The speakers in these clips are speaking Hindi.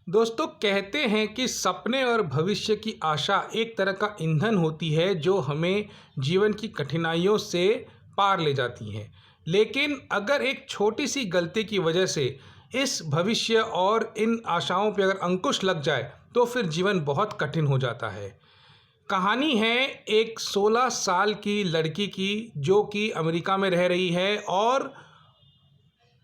दोस्तों कहते हैं कि सपने और भविष्य की आशा एक तरह का ईंधन होती है जो हमें जीवन की कठिनाइयों से पार ले जाती है। लेकिन अगर एक छोटी सी गलती की वजह से इस भविष्य और इन आशाओं पे अगर अंकुश लग जाए तो फिर जीवन बहुत कठिन हो जाता है। कहानी है एक 16 साल की लड़की की जो कि अमेरिका में रह रही है और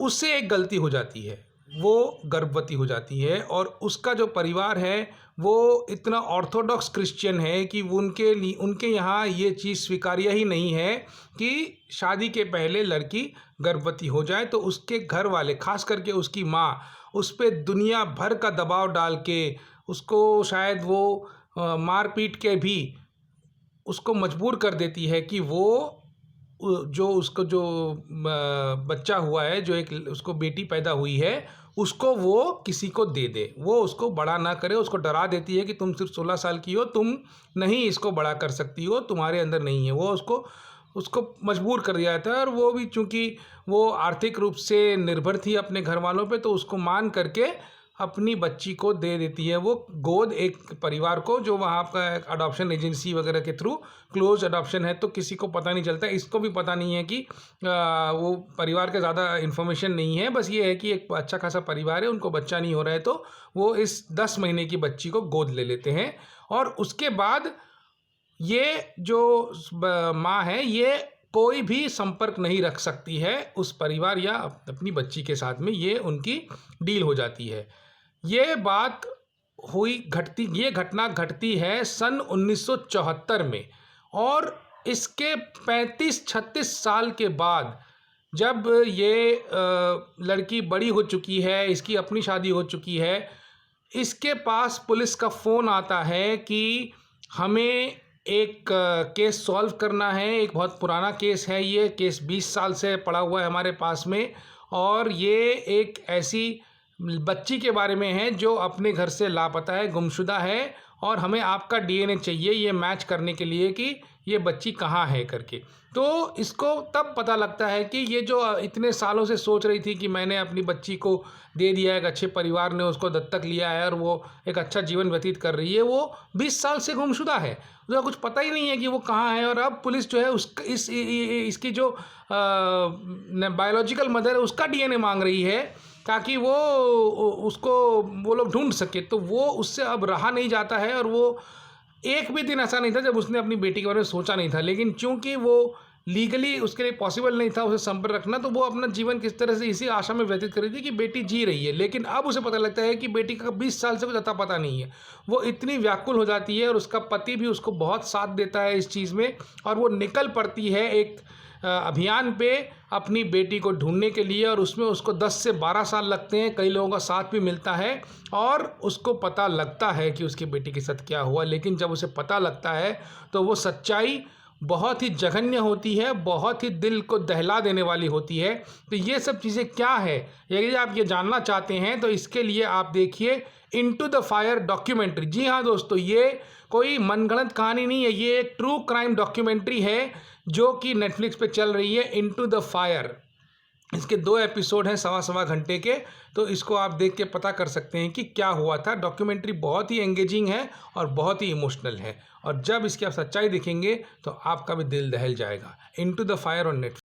उससे एक गलती हो जाती है। वो गर्भवती हो जाती है और उसका जो परिवार है वो इतना ऑर्थोडॉक्स क्रिश्चियन है कि वो उनके यहाँ ये चीज़ स्वीकार्य ही नहीं है कि शादी के पहले लड़की गर्भवती हो जाए। तो उसके घर वाले खास करके उसकी माँ उस पे दुनिया भर का दबाव डाल के उसको शायद वो मार पीट के भी उसको मजबूर कर देती है कि वो जो उसको जो बच्चा हुआ है, जो एक उसको बेटी पैदा हुई है, उसको वो किसी को दे दे। वो उसको बड़ा ना करे, उसको डरा देती है कि तुम सिर्फ 16 साल की हो, तुम नहीं इसको बड़ा कर सकती हो, तुम्हारे अंदर नहीं है। वो उसको उसको मजबूर कर दिया जाता है और वो भी चूँकि वो आर्थिक रूप से निर्भर थी अपने घर वालों पे, तो उसको मान करके अपनी बच्ची को दे देती है वो गोद एक परिवार को, जो वहाँ का अडॉप्शन एजेंसी वगैरह के थ्रू क्लोज अडॉप्शन है। तो किसी को पता नहीं चलता, इसको भी पता नहीं है कि वो परिवार के ज़्यादा इन्फॉर्मेशन नहीं है। बस ये है कि एक अच्छा खासा परिवार है, उनको बच्चा नहीं हो रहा है, तो वो इस 10 महीने की बच्ची को गोद ले लेते हैं। और उसके बाद ये जो माँ है, ये कोई भी संपर्क नहीं रख सकती है उस परिवार या अपनी बच्ची के साथ में। ये उनकी डील हो जाती है। ये घटना घटती है सन 1974 में। और इसके 35-36 साल के बाद जब ये लड़की बड़ी हो चुकी है, इसकी अपनी शादी हो चुकी है, इसके पास पुलिस का फ़ोन आता है कि हमें एक केस सॉल्व करना है। एक बहुत पुराना केस है, ये केस 20 साल से पड़ा हुआ है हमारे पास में। और ये एक ऐसी बच्ची के बारे में है जो अपने घर से लापता है, गुमशुदा है, और हमें आपका डीएनए चाहिए ये मैच करने के लिए कि ये बच्ची कहाँ है करके। तो इसको तब पता लगता है कि ये जो इतने सालों से सोच रही थी कि मैंने अपनी बच्ची को दे दिया है, एक अच्छे परिवार ने उसको दत्तक लिया है और वो एक अच्छा जीवन व्यतीत कर रही है, वो 20 साल से गुमशुदा है। उसका कुछ पता ही नहीं है कि वो कहाँ है। और अब पुलिस जो है इसकी जो बायोलॉजिकल मदर है उसका डीएनए मांग रही है ताकि वो उसको वो लोग ढूंढ सके। तो वो उससे अब रहा नहीं जाता है। और वो एक भी दिन ऐसा नहीं था जब उसने अपनी बेटी के बारे में सोचा नहीं था। लेकिन चूंकि वो लीगली उसके लिए पॉसिबल नहीं था उसे संपर्क रखना, तो वो अपना जीवन किस तरह से इसी आशा में व्यतीत कर रही थी कि बेटी जी रही है। लेकिन अब उसे पता लगता है कि बेटी का 20 साल से कुछ अता पता नहीं है। वो इतनी व्याकुल हो जाती है और उसका पति भी उसको बहुत साथ देता है इस चीज़ में। और वो निकल पड़ती है एक अभियान पे अपनी बेटी को ढूंढने के लिए। और उसमें उसको 10 से 12 साल लगते हैं, कई लोगों का साथ भी मिलता है और उसको पता लगता है कि उसकी बेटी के साथ क्या हुआ। लेकिन जब उसे पता लगता है तो वो सच्चाई बहुत ही जघन्य होती है, बहुत ही दिल को दहला देने वाली होती है। तो ये सब चीज़ें क्या है, यदि आप ये जानना चाहते हैं तो इसके लिए आप देखिए इनटू द फायर डॉक्यूमेंट्री। जी हाँ दोस्तों, ये कोई मनगढ़ंत कहानी नहीं है, ये एक ट्रू क्राइम डॉक्यूमेंट्री है जो कि नेटफ्लिक्स पे चल रही है, इनटू द फायर। इसके 2 एपिसोड हैं सवा घंटे के। तो इसको आप देख के पता कर सकते हैं कि क्या हुआ था। डॉक्यूमेंट्री बहुत ही एंगेजिंग है और बहुत ही इमोशनल है। और जब इसकी आप सच्चाई देखेंगे तो आपका भी दिल दहल जाएगा। Into the fire on Netflix.